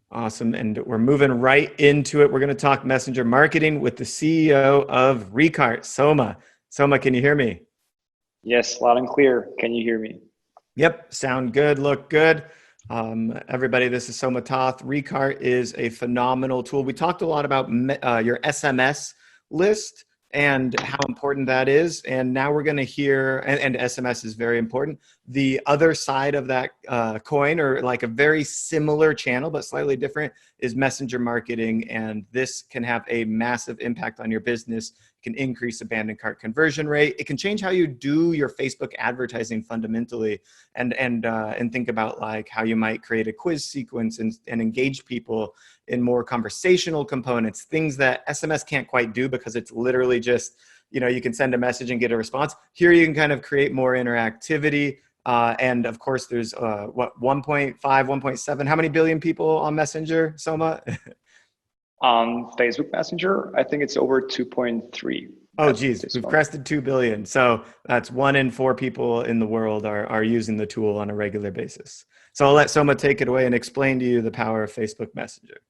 Awesome. And we're moving right into it. We're going to talk messenger marketing with the CEO of Recart, Soma. Soma, can you hear me? Yes, loud and clear. Can you hear me? Yep. Sound good. Look good. Everybody, this is Soma Toth. Recart is a phenomenal tool. We talked a lot about your SMS list and how important that is. And now we're going to hear, and SMS is very important. The other side of that coin, or like a very similar channel, but slightly different, is messenger marketing. And this can have a massive impact on your business. It can increase abandoned cart conversion rate. It can change how you do your Facebook advertising fundamentally, and think about like how you might create a quiz sequence and engage people in more conversational components, things that SMS can't quite do because it's literally just, you can send a message and get a response. Here you can kind of create more interactivity. And of course, there's 1.5, 1.7, how many billion people on Messenger, Soma? On Facebook Messenger, I think it's over 2.3 Oh, at geez, this we've moment. crested 2 billion. So that's 1 in 4 people in the world are using the tool on a regular basis. So I'll let Soma take it away and explain to you the power of Facebook Messenger.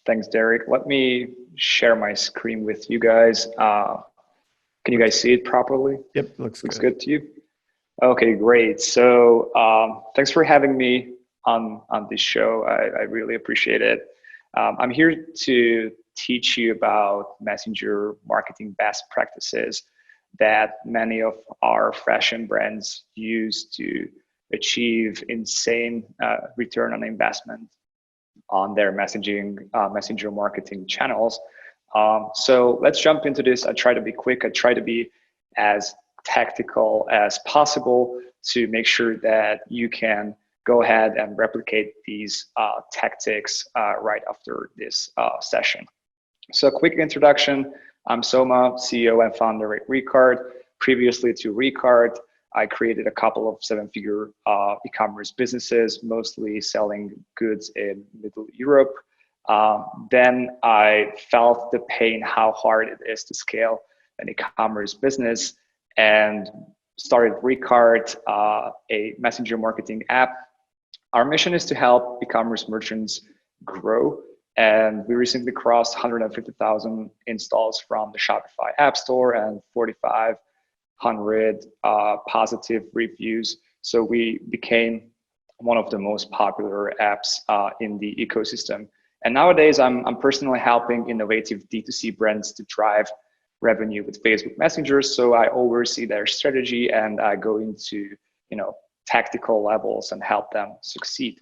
Thanks, Derek. Let me share my screen with you guys. Can you guys see it properly? Yep, looks Looks good. good to you? Okay, great. So thanks for having me on this show. I really appreciate it. I'm here to teach you about messenger marketing best practices that many of our fashion brands use to achieve insane return on investment on their messenger marketing channels. So let's jump into this. I try to be quick. I try to be as tactical as possible to make sure that you can go ahead and replicate these tactics right after this session. So a quick introduction. I'm Soma, CEO and founder at Recart. Previously to Recart, I created a couple of seven-figure e-commerce businesses, mostly selling goods in Middle Europe. Then I felt the pain, how hard it is to scale an e-commerce business, and started Recart, a messenger marketing app. Our mission is to help e-commerce merchants grow, and we recently crossed 150,000 installs from the Shopify App Store and 4,500 positive reviews. So we became one of the most popular apps in the ecosystem. And nowadays, I'm personally helping innovative D2C brands to drive revenue with Facebook Messenger. So I oversee their strategy and I go into, tactical levels and help them succeed.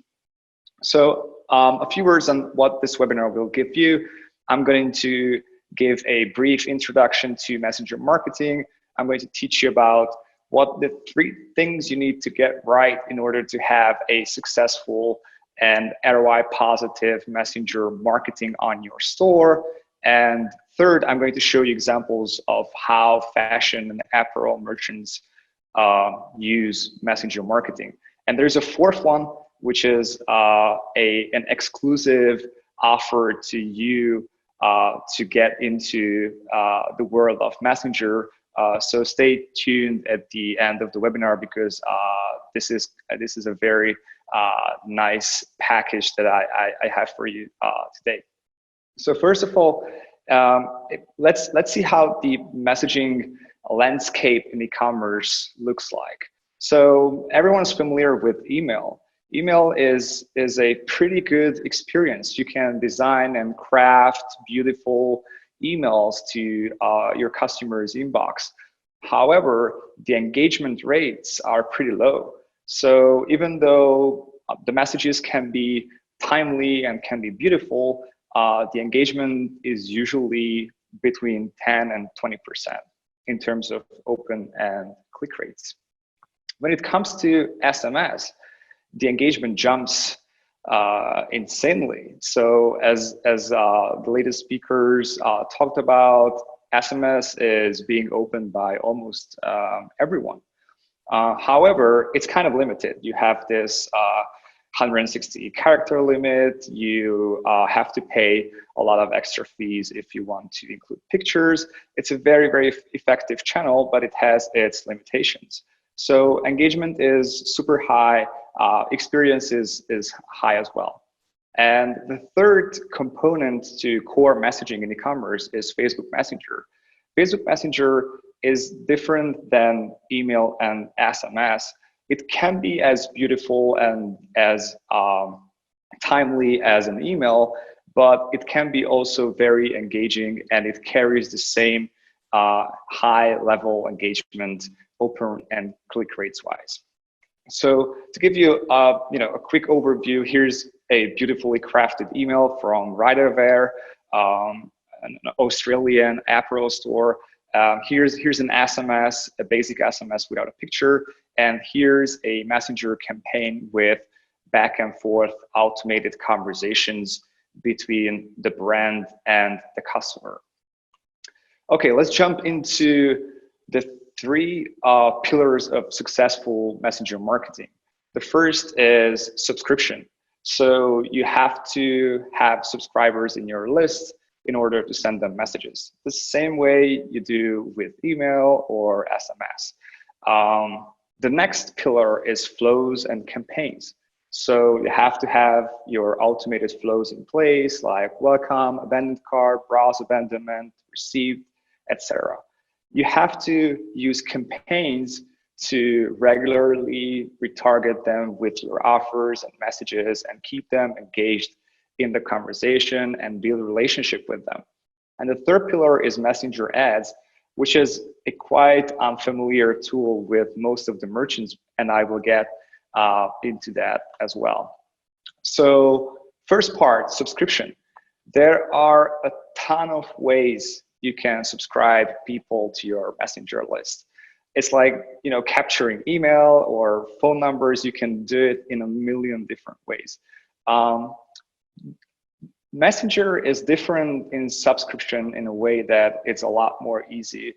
So a few words on what this webinar will give you. I'm going to give a brief introduction to messenger marketing. I'm going to teach you about what the 3 things you need to get right in order to have a successful and ROI positive messenger marketing on your store. And third, I'm going to show you examples of how fashion and apparel merchants use messenger marketing. And there's a 4th one, which is an exclusive offer to you to get into the world of messenger. So stay tuned at the end of the webinar because this is a very nice package that I have for you today. So first of all, let's see how the messaging landscape in e-commerce looks like. So everyone's familiar with email. Email is a pretty good experience. You can design and craft beautiful emails to your customer's inbox. However, the engagement rates are pretty low. So even though the messages can be timely and can be beautiful, the engagement is usually between 10 and 20% in terms of open and click rates. When it comes to SMS, the engagement jumps insanely. So as the latest speakers talked about, SMS is being opened by almost everyone. However, it's kind of limited. You have this 160 character limit. You have to pay a lot of extra fees if you want to include pictures. It's a very, very effective channel, but it has its limitations. So engagement is super high, experience is high as well. And the third component to core messaging in e-commerce is Facebook Messenger. Facebook Messenger is different than email and SMS. It can be as beautiful and as timely as an email, but it can be also very engaging, and it carries the same high level engagement, open and click rates wise. So to give you a quick overview, here's a beautifully crafted email from Riderwear, an Australian apparel store. Here's an SMS, a basic SMS without a picture, and here's a messenger campaign with back and forth automated conversations between the brand and the customer. Okay, let's jump into the three pillars of successful messenger marketing. The first is subscription. So you have to have subscribers in your list in order to send them messages, the same way you do with email or SMS. The next pillar is flows and campaigns. So you have to have your automated flows in place, like welcome, abandoned cart, browse abandonment, received, etc. You have to use campaigns to regularly retarget them with your offers and messages and keep them engaged in the conversation and build a relationship with them. And the third pillar is messenger ads, which is a quite unfamiliar tool with most of the merchants, and I will get into that as well. So first part, subscription. There are a ton of ways you can subscribe people to your messenger list. It's like, capturing email or phone numbers. You can do it in a million different ways. Messenger is different in subscription in a way that it's a lot more easy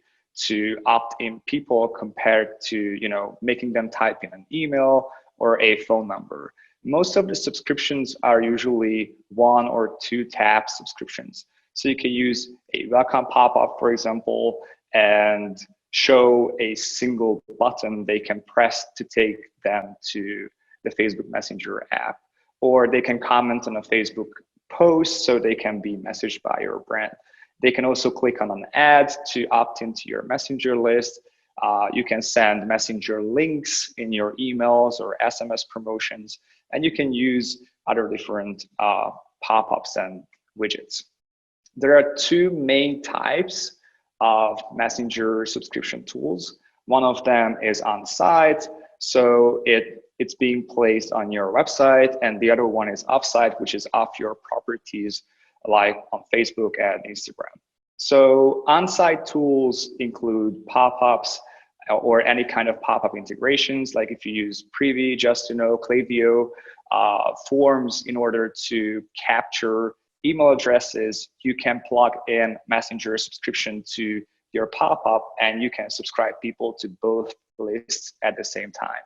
to opt in people compared to, making them type in an email or a phone number. Most of the subscriptions are usually 1 or 2 tap subscriptions. So you can use a welcome pop-up, for example, and show a single button they can press to take them to the Facebook Messenger app. Or they can comment on a Facebook post so they can be messaged by your brand. They can also click on an ad to opt into your messenger list. You can send messenger links in your emails or SMS promotions, and you can use other different pop-ups and widgets. There are 2 main types of messenger subscription tools. One of them is on-site, so it's being placed on your website, and the other one is off-site, which is off your properties, like on Facebook and Instagram. So on-site tools include pop-ups or any kind of pop-up integrations, like if you use Privy, Just to Know, Klaviyo, forms in order to capture email addresses. You can plug in messenger subscription to your pop-up, and you can subscribe people to both lists at the same time.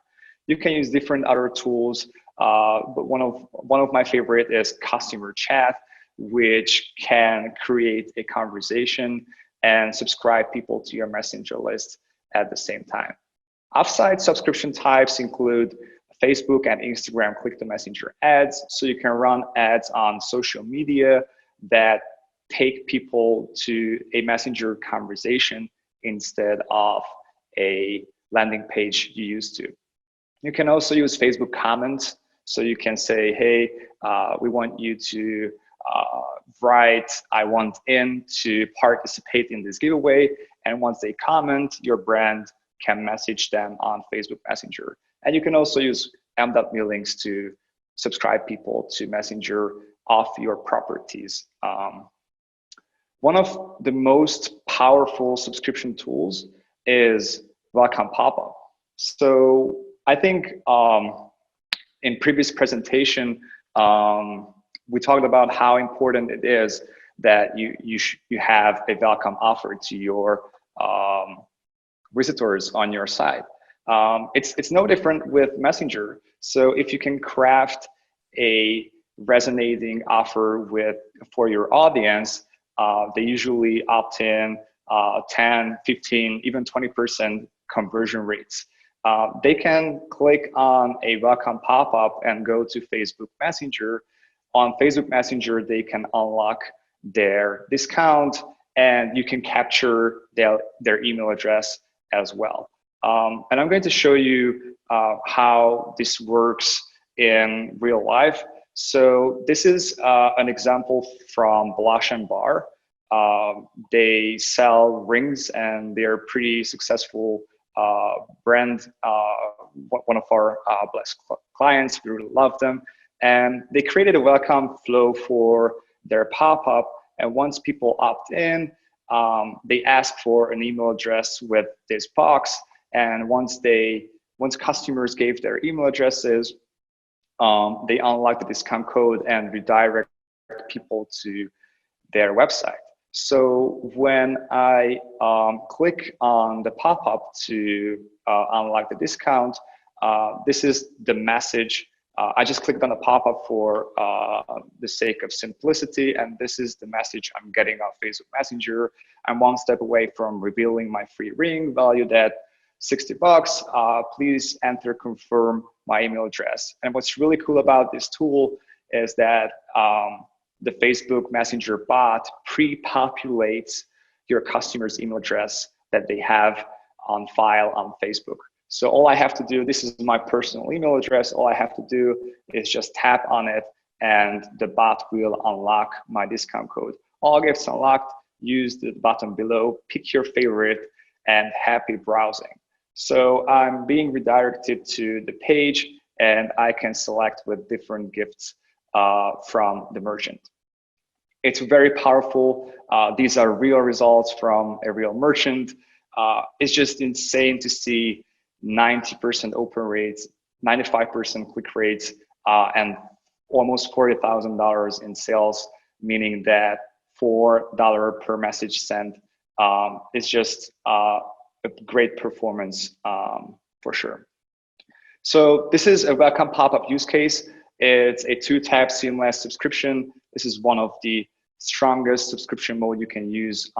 You can use different other tools, but one of my favorite is customer chat, which can create a conversation and subscribe people to your messenger list at the same time. Offsite subscription types include Facebook and Instagram click to messenger ads. So you can run ads on social media that take people to a messenger conversation instead of a landing page you used to. You can also use Facebook comments. So you can say, hey, we want you to write, I want in to participate in this giveaway. And once they comment, your brand can message them on Facebook Messenger. And you can also use m.me links to subscribe people to Messenger off your properties. One of the most powerful subscription tools is Welcome Popup. So I think in previous presentation, we talked about how important it is that you have a welcome offer to your visitors on your site. It's no different with Messenger. So if you can craft a resonating offer for your audience, they usually opt in 10, 15, even 20% conversion rates. they can click on a welcome pop-up and go to Facebook Messenger. On Facebook Messenger, they can unlock their discount, and you can capture their email address as well. And I'm going to show you how this works in real life. So this is an example from Blush and Bar. They sell rings, and they're pretty successful brand, one of our blessed clients. We really love them. And they created a welcome flow for their pop-up. And once people opt in, they ask for an email address with this box. And once customers gave their email addresses, they unlock the discount code and redirect people to their website. So when I click on the pop-up to unlock the discount, this is the message. I just clicked on the pop-up for the sake of simplicity, and this is the message I'm getting on Facebook Messenger. I'm one step away from revealing my free ring valued at $60. Please enter, confirm my email address. And what's really cool about this tool is that the Facebook Messenger bot pre-populates your customer's email address that they have on file on Facebook. So all I have to do, this is my personal email address, all I have to do is just tap on it and the bot will unlock my discount code. All gets unlocked, use the button below, pick your favorite, and happy browsing. So I'm being redirected to the page, and I can select with different gifts from the merchant. It's very powerful. These are real results from a real merchant. It's just insane to see 90% open rates, 95% click rates, and almost $40,000 in sales, meaning that $4 per message sent is just a great performance for sure. So this is a welcome pop-up use case. It's a 2-tap seamless subscription. This is one of the strongest subscription mode you can use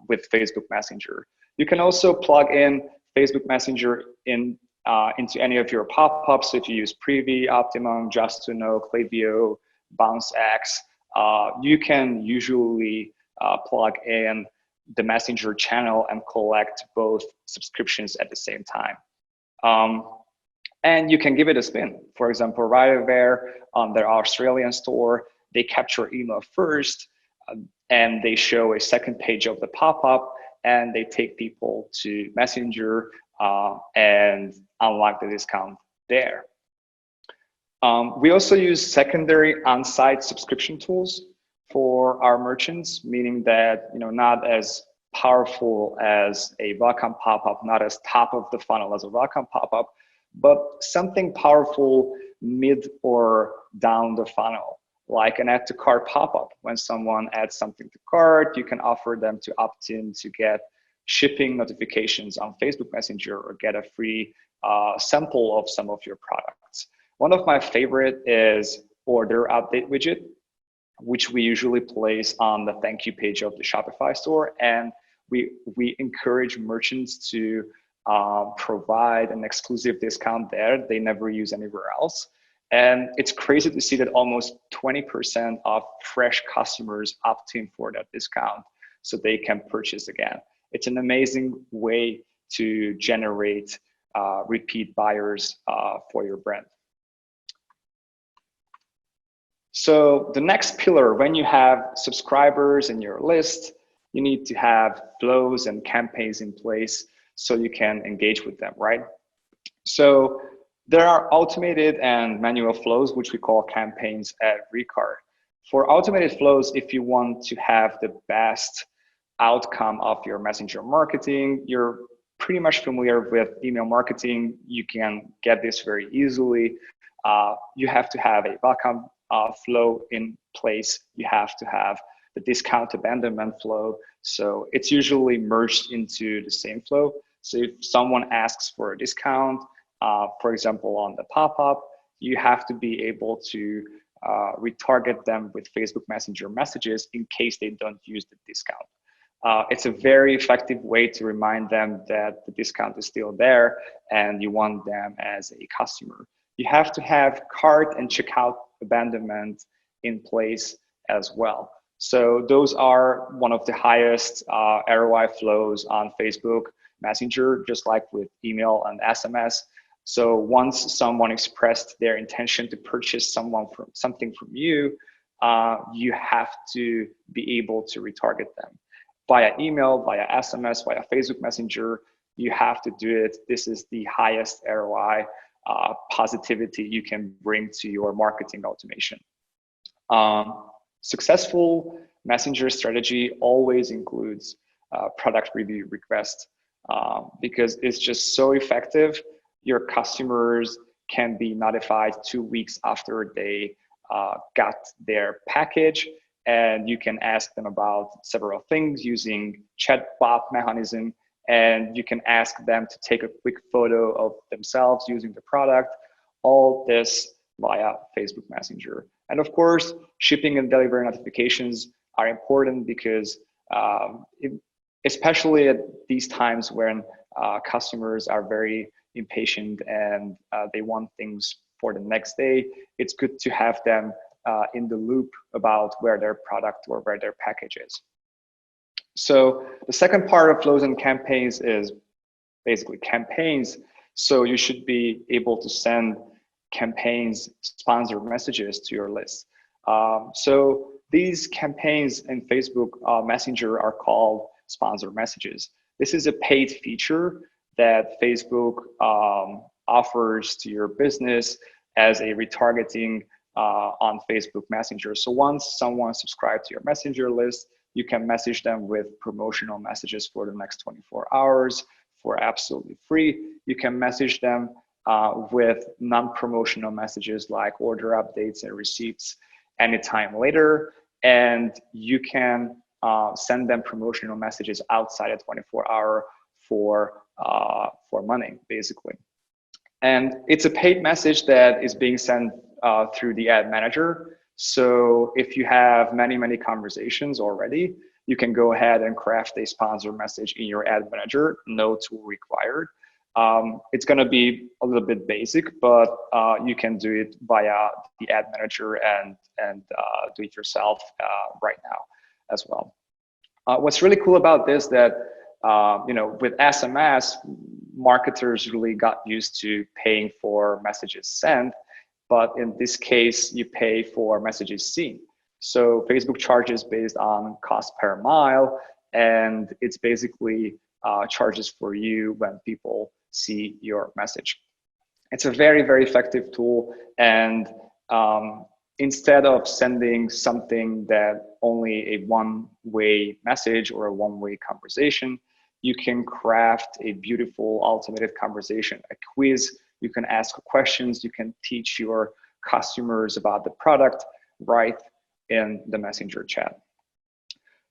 with Facebook Messenger. You can also plug in Facebook Messenger into any of your pop-ups. So if you use Privy, Optimum, Just to Know, Klaviyo, BounceX, you can usually plug in the Messenger channel and collect both subscriptions at the same time. And you can give it a spin. For example, RideAware on their Australian store, they capture email first, and they show a second page of the pop-up, and they take people to Messenger and unlock the discount there. We also use secondary on-site subscription tools for our merchants, meaning that not as powerful as a welcome pop-up, not as top of the funnel as a welcome pop-up, but something powerful mid or down the funnel, like an add to cart pop-up. When someone adds something to cart, you can offer them to opt in to get shipping notifications on Facebook Messenger or get a free sample of some of your products. One of my favorite is order update widget, which we usually place on the thank you page of the Shopify store. And we encourage merchants to provide an exclusive discount there they never use anywhere else. And it's crazy to see that almost 20% of fresh customers opt in for that discount so they can purchase again. It's an amazing way to generate repeat buyers for your brand. So the next pillar, when you have subscribers in your list, you need to have flows and campaigns in place so you can engage with them, right? So there are automated and manual flows, which we call campaigns at Recart. For automated flows, if you want to have the best outcome of your messenger marketing, you're pretty much familiar with email marketing. You can get this very easily. You have to have a welcome flow in place. You have to have the discount abandonment flow. So it's usually merged into the same flow. So if someone asks for a discount, for example, on the pop-up, you have to be able to retarget them with Facebook Messenger messages in case they don't use the discount. it's a very effective way to remind them that the discount is still there and you want them as a customer. You have to have cart and checkout abandonment in place as well. So those are one of the highest ROI flows on Facebook Messenger, just like with email and SMS. So once someone expressed their intention to purchase something from you, you have to be able to retarget them via email, via SMS, via Facebook Messenger. You have to do it. This is the highest ROI positivity you can bring to your marketing automation. Successful messenger strategy always includes product review request because it's just so effective. Your customers can be notified 2 weeks after they got their package, and you can ask them about several things using chatbot mechanism, and you can ask them to take a quick photo of themselves using the product, all this via Facebook Messenger. And of course, shipping and delivery notifications are important because especially at these times when customers are very impatient and they want things for the next day, it's good to have them in the loop about where their product or where their package is. So the second part of flows and campaigns is basically campaigns. So you should be able to send campaigns, sponsor messages to your list. So these campaigns in Facebook Messenger are called sponsor messages. This is a paid feature that Facebook offers to your business as a retargeting on Facebook Messenger. So once someone subscribes to your Messenger list, you can message them with promotional messages for the next 24 hours for absolutely free. You can message them with non-promotional messages like order updates and receipts anytime later. And you can send them promotional messages outside of 24-hour for money, basically. And it's a paid message that is being sent through the ad manager. So if you have many conversations already, you can go ahead and craft a sponsor message in your ad manager, no tool required. It's going to be a little bit basic, but you can do it via the ad manager and do it yourself right now as well. What's really cool about this that with SMS, marketers really got used to paying for messages sent, but in this case, you pay for messages seen. So Facebook charges based on cost per mile, and it's basically charges for you when people see your message. It's a very effective tool, and instead of sending something that only a one-way message or a one-way conversation, you can craft a beautiful automated conversation, a quiz. You can ask questions. You can teach your customers about the product right in the Messenger chat.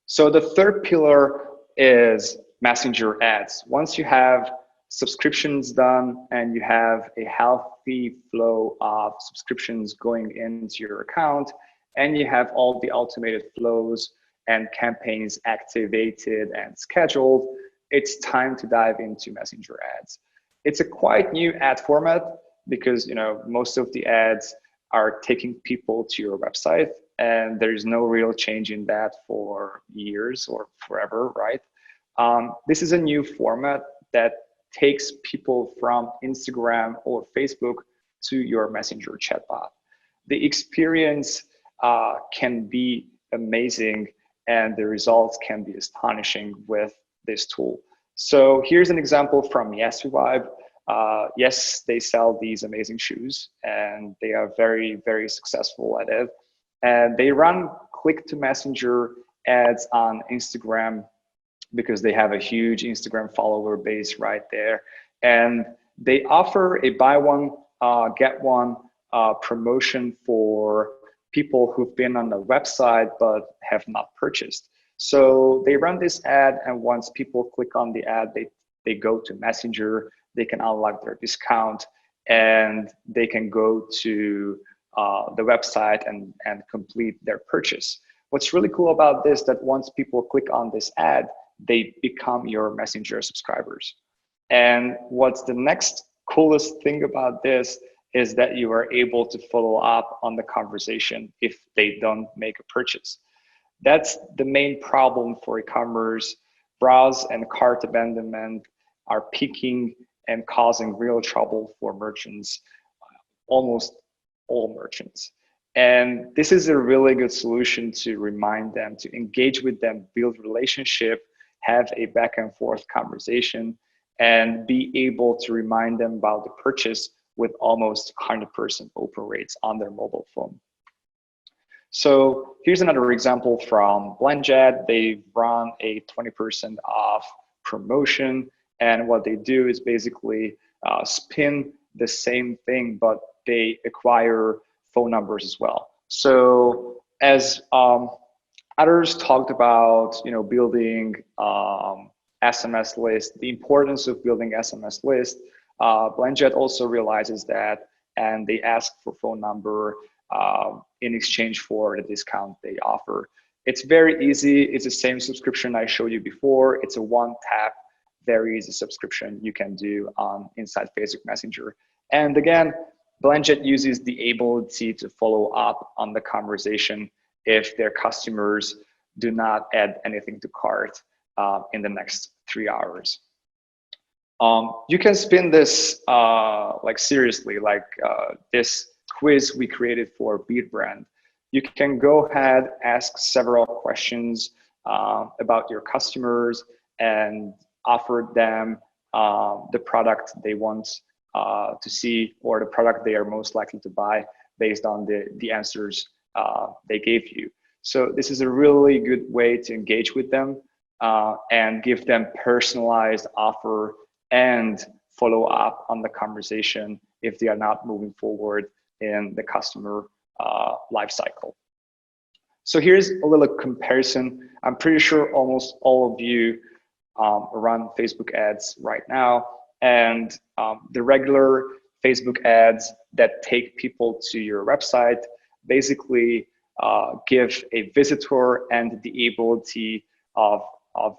So the third pillar is Messenger ads. Once you have subscriptions done and you have a healthy flow of subscriptions going into your account, and you have all the automated flows and campaigns activated and scheduled, it's time to dive into Messenger ads. It's a quite new ad format because most of the ads are taking people to your website, and there's no real change in that for years or forever, right? This is a new format that takes people from Instagram or Facebook to your Messenger chatbot. The experience can be amazing, and the results can be astonishing with this tool. So here's an example from YesVibe. Yes, they sell these amazing shoes, and they are very successful at it. And they run click to Messenger ads on Instagram because they have a huge Instagram follower base right there. And they offer a buy one, get one promotion for people who've been on the website but have not purchased. So they run this ad, and once people click on the ad, they go to Messenger, they can unlock their discount, and they can go to the website and complete their purchase. What's really cool about this, that once people click on this ad, they become your Messenger subscribers. And what's the next coolest thing about this is that you are able to follow up on the conversation if they don't make a purchase. That's the main problem for e-commerce. Browse and cart abandonment are peaking and causing real trouble for merchants, almost all merchants. And this is a really good solution to remind them, to engage with them, build relationship, have a back and forth conversation, and be able to remind them about the purchase with almost 100% open rates on their mobile phone. So here's another example from Blendjet. They run a 20% off promotion. And what they do is basically spin the same thing, but they acquire phone numbers as well. So as others talked about, building SMS list, the importance of building SMS list, Blendjet also realizes that, and they ask for phone number in exchange for the discount they offer. It's very easy. It's the same subscription I showed you before. It's a one-tap, very easy subscription you can do inside Facebook Messenger. And again, Blendjet uses the ability to follow up on the conversation if their customers do not add anything to cart in the next 3 hours. You can spin this seriously, this quiz we created for Beatbrand. You can go ahead, ask several questions about your customers and offer them the product they want to see, or the product they are most likely to buy based on the answers they gave you. So this is a really good way to engage with them and give them personalized offer and follow up on the conversation if they are not moving forward in the customer life cycle. So here's a little comparison. I'm pretty sure almost all of you run Facebook ads right now, and the regular Facebook ads that take people to your website basically give a visitor and the ability of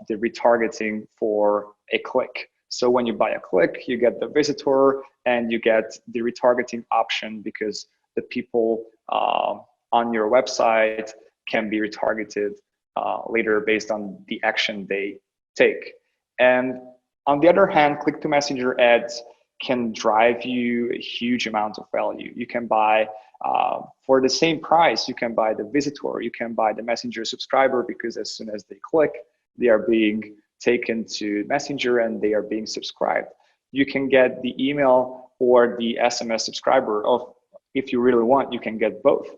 the retargeting for a click. So when you buy a click, you get the visitor and you get the retargeting option, because the people on your website can be retargeted later based on the action they take. And on the other hand, click-to-messenger ads can drive you a huge amount of value. You can buy, for the same price, you can buy the visitor, you can buy the messenger subscriber, because as soon as they click, they are being taken to Messenger and they are being subscribed. You can get the email or the SMS subscriber. If you really want, you can get both.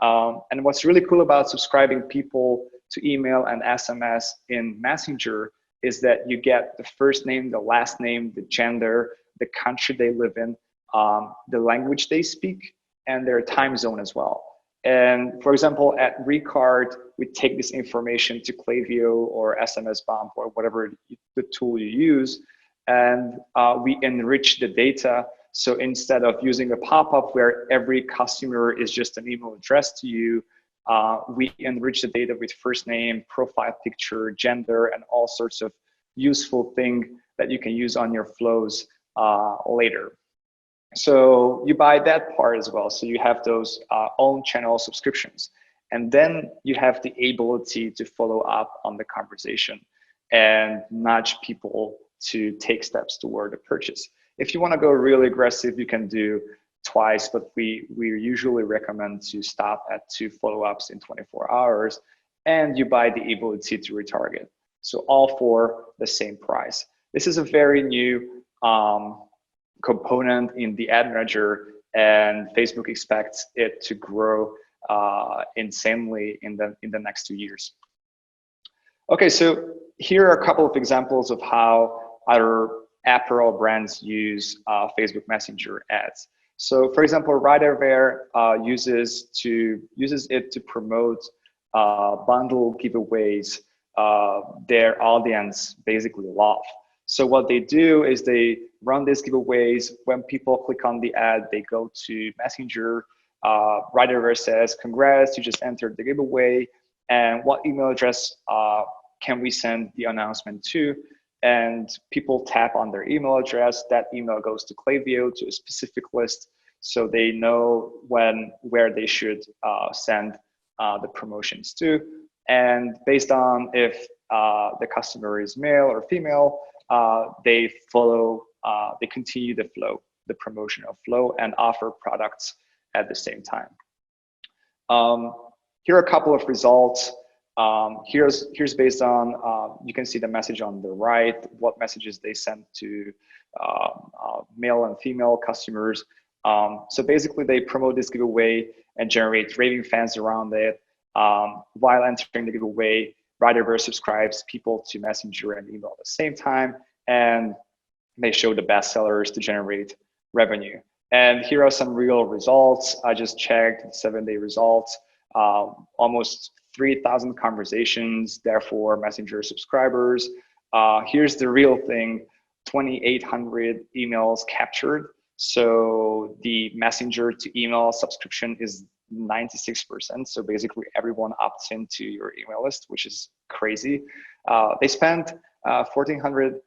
And what's really cool about subscribing people to email and SMS in Messenger is that you get the first name, the last name, the gender, the country they live in, the language they speak, and their time zone as well. And for example, at Recart, we take this information to Klaviyo or SMS Bomb or whatever the tool you use, and we enrich the data. So instead of using a pop-up where every customer is just an email address to you, we enrich the data with first name, profile picture, gender, and all sorts of useful things that you can use on your flows later. So you buy that part as well. So you have those own channel subscriptions. And then you have the ability to follow up on the conversation and nudge people to take steps toward a purchase. If you want to go really aggressive, you can do twice, but we usually recommend to stop at 2 follow-ups in 24 hours, and you buy the ability to retarget. So all for the same price. This is a very new component in the ad manager, and Facebook expects it to grow insanely in the next 2 years. Okay, so here are a couple of examples of how other apparel brands use Facebook Messenger ads. So for example, Riderwear uses it to promote bundle giveaways their audience basically love. So what they do is they run these giveaways. When people click on the ad, they go to Messenger. Riderwear says, "Congrats, you just entered the giveaway. And what email address can we send the announcement to? And people tap on their email address. That email goes to Klaviyo, to a specific list, so they know where they should send the promotions to. And based on if the customer is male or female, they continue the promotional flow, and offer products at the same time. Here are a couple of results. Here's based on, you can see the message on the right, what messages they sent to male and female customers. So basically they promote this giveaway and generate raving fans around it. While entering the giveaway, Riderverse subscribes people to Messenger and email at the same time, and they show the best sellers to generate revenue. And here are some real results. I just checked 7-day results, almost 3,000 conversations, therefore Messenger subscribers. Here's the real thing, 2,800 emails captured. So the Messenger to email subscription is 96%. So basically everyone opts into your email list, which is crazy. They spent $1,400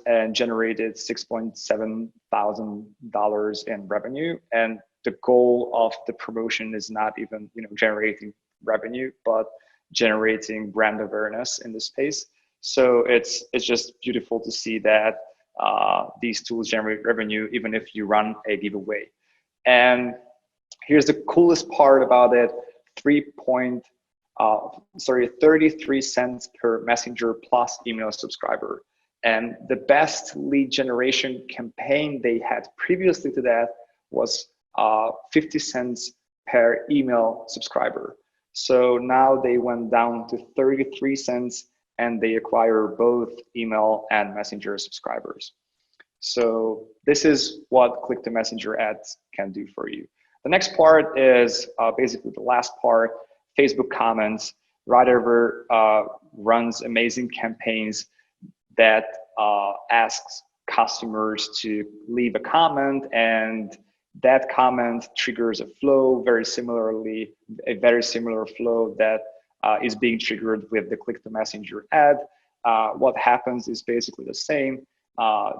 and generated $6,700 in revenue. And the goal of the promotion is not even generating revenue, but generating brand awareness in the space. So it's just beautiful to see that these tools generate revenue even if you run a giveaway. And here's the coolest part about it: 33 cents per Messenger plus email subscriber. And the best lead generation campaign they had previously to that was 50 cents per email subscriber. So now they went down to 33 cents and they acquire both email and Messenger subscribers. So this is what Click to Messenger ads can do for you. The next part is basically the last part, Facebook comments. Riderverse runs amazing campaigns that asks customers to leave a comment, and that comment triggers a flow, a very similar flow that is being triggered with the Click to Messenger ad. What happens is basically the same.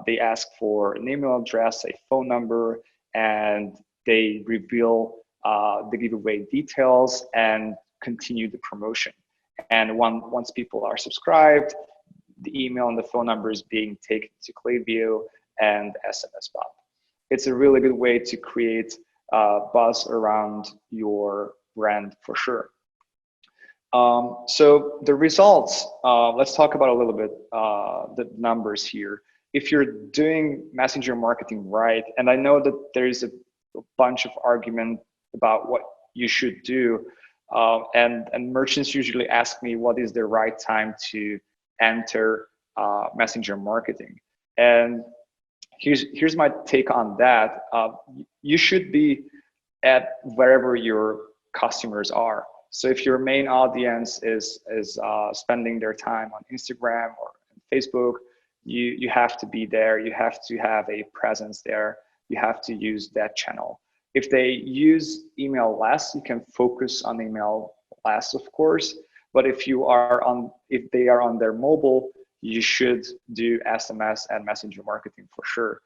They ask for an email address, a phone number, and they reveal the giveaway details and continue the promotion. And once people are subscribed, the email and the phone number is being taken to Klaviyo and SMS bot. It's a really good way to create buzz around your brand for sure. So the results, let's talk about a little bit the numbers here. If you're doing messenger marketing right, and I know that there's a bunch of argument about what you should do, and merchants usually ask me what is the right time to enter messenger marketing. And here's my take on that. You should be at wherever your customers are. So if your main audience is spending their time on Instagram or Facebook, you have to be there. You have to have a presence there. You have to use that channel. If they use email less, you can focus on email less, of course. But if they are on their mobile, you should do SMS and messenger marketing for sure.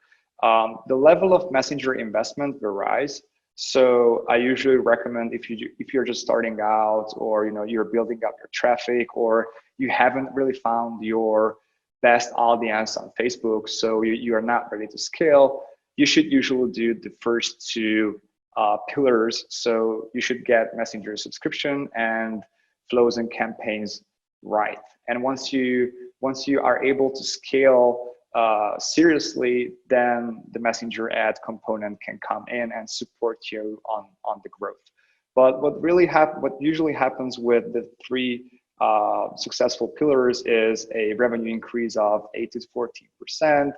The level of messenger investment varies. So I usually recommend if you're just starting out, or you're building up your traffic, or you haven't really found your best audience on Facebook, so you are not ready to scale, you should usually do the first two pillars. So you should get messenger subscription and flows and campaigns right. And once you are able to scale seriously, then the messenger ad component can come in and support you on the growth. But what usually happens with the three successful pillars is a revenue increase of 8 to 14%.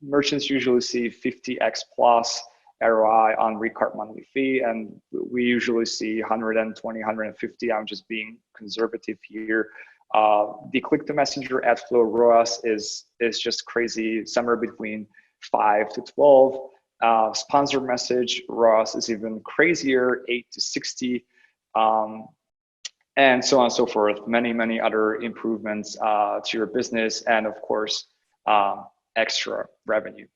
Merchants usually see 50x plus ROI on Recart monthly fee, and we usually see 120, 150. I'm just being conservative here. The Click to Messenger ad flow ROAS is just crazy, somewhere between 5 to 12. Sponsor message ROAS is even crazier, 8 to 60. and so on and so forth. Many other improvements to your business, and of course, extra revenue.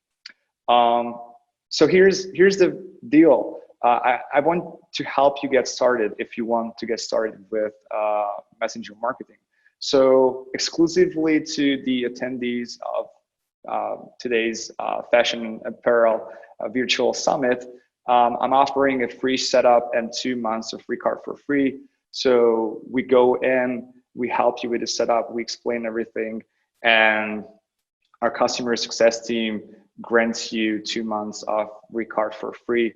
So here's the deal. I want to help you get started if you want to get started with messenger marketing. So exclusively to the attendees of today's fashion apparel virtual summit, I'm offering a free setup and 2 months of Recart for free. So we go in, we help you with the setup, we explain everything, and our customer success team grants you 2 months of Recart for free.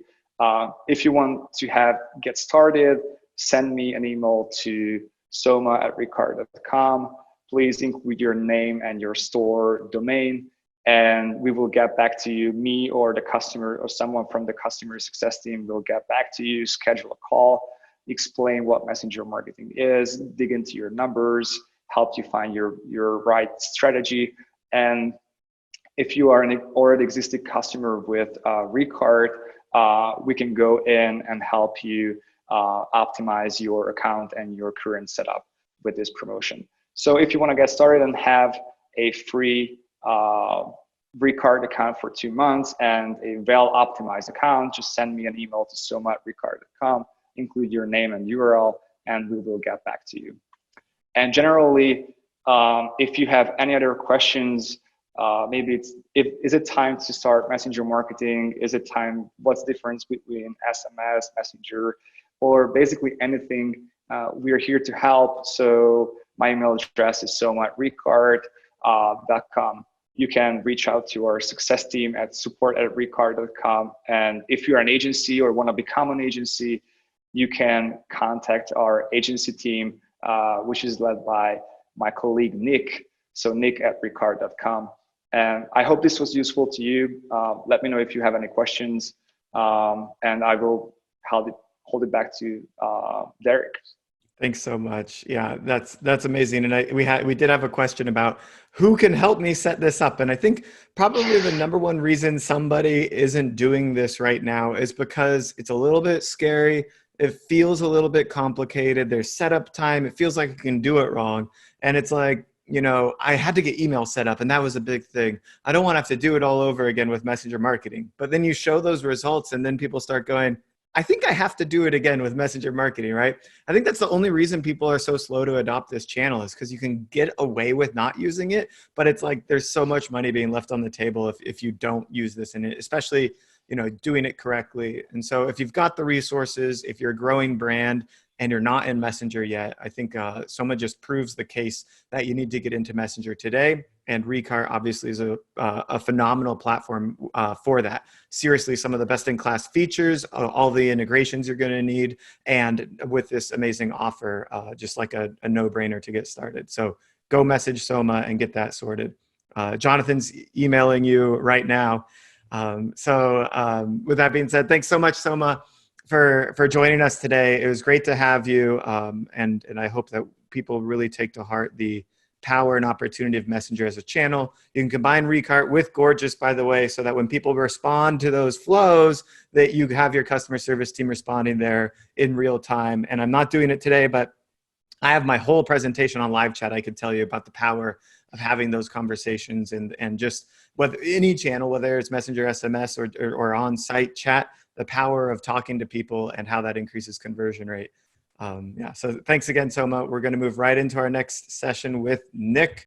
If you want to get started, send me an email to soma@recart.com. Please include your name and your store domain, and we will get back to you. Me or the customer or someone from the customer success team will get back to you, schedule a call, explain what messenger marketing is, dig into your numbers, help you find your right strategy. And if you are an already existing customer with Recart, we can go in and help you optimize your account and your current setup with this promotion. So if you want to get started and have a free Recart account for 2 months and a well-optimized account, just send me an email to soma@recart.com, include your name and URL, and we will get back to you. And generally, if you have any other questions, maybe is it time to start messenger marketing? Is it time, what's the difference between SMS, messenger, or basically anything, we are here to help. So my email address is soma@recart.com. You can reach out to our success team at support@recart.com. And if you're an agency or want to become an agency, you can contact our agency team, which is led by my colleague, Nick. So nick@recart.com. And I hope this was useful to you. Let me know if you have any questions, and I will hold it back to Derek. Thanks so much. Yeah, that's amazing. And we did have a question about who can help me set this up. And I think probably the number one reason somebody isn't doing this right now is because it's a little bit scary. It feels a little bit complicated. There's setup time. It feels like you can do it wrong. And it's like, I had to get email set up, and that was a big thing. I don't want to have to do it all over again with messenger marketing. But then you show those results, and then people start going, I think I have to do it again with messenger marketing, right? I think that's the only reason people are so slow to adopt this channel, is because you can get away with not using it, but it's like there's so much money being left on the table if you don't use this in it, especially doing it correctly. And so if you've got the resources, if you're a growing brand and you're not in Messenger yet, I think Soma just proves the case that you need to get into Messenger today. And Recart obviously is a phenomenal platform for that. Seriously, some of the best in class features, all the integrations you're going to need, and with this amazing offer, just like a no-brainer to get started. So go message Soma and get that sorted. Jonathan's emailing you right now. With that being said, thanks so much, Soma, for joining us today. It was great to have you, and I hope that people really take to heart the power and opportunity of Messenger as a channel. You can combine Recart with Gorgeous, by the way, so that when people respond to those flows, that you have your customer service team responding there in real time. And I'm not doing it today, but I have my whole presentation on live chat. I could tell you about the power of having those conversations and just whether any channel, whether it's Messenger, SMS, or on-site chat, the power of talking to people and how that increases conversion rate. So thanks again, Soma. We're going to move right into our next session with Nick.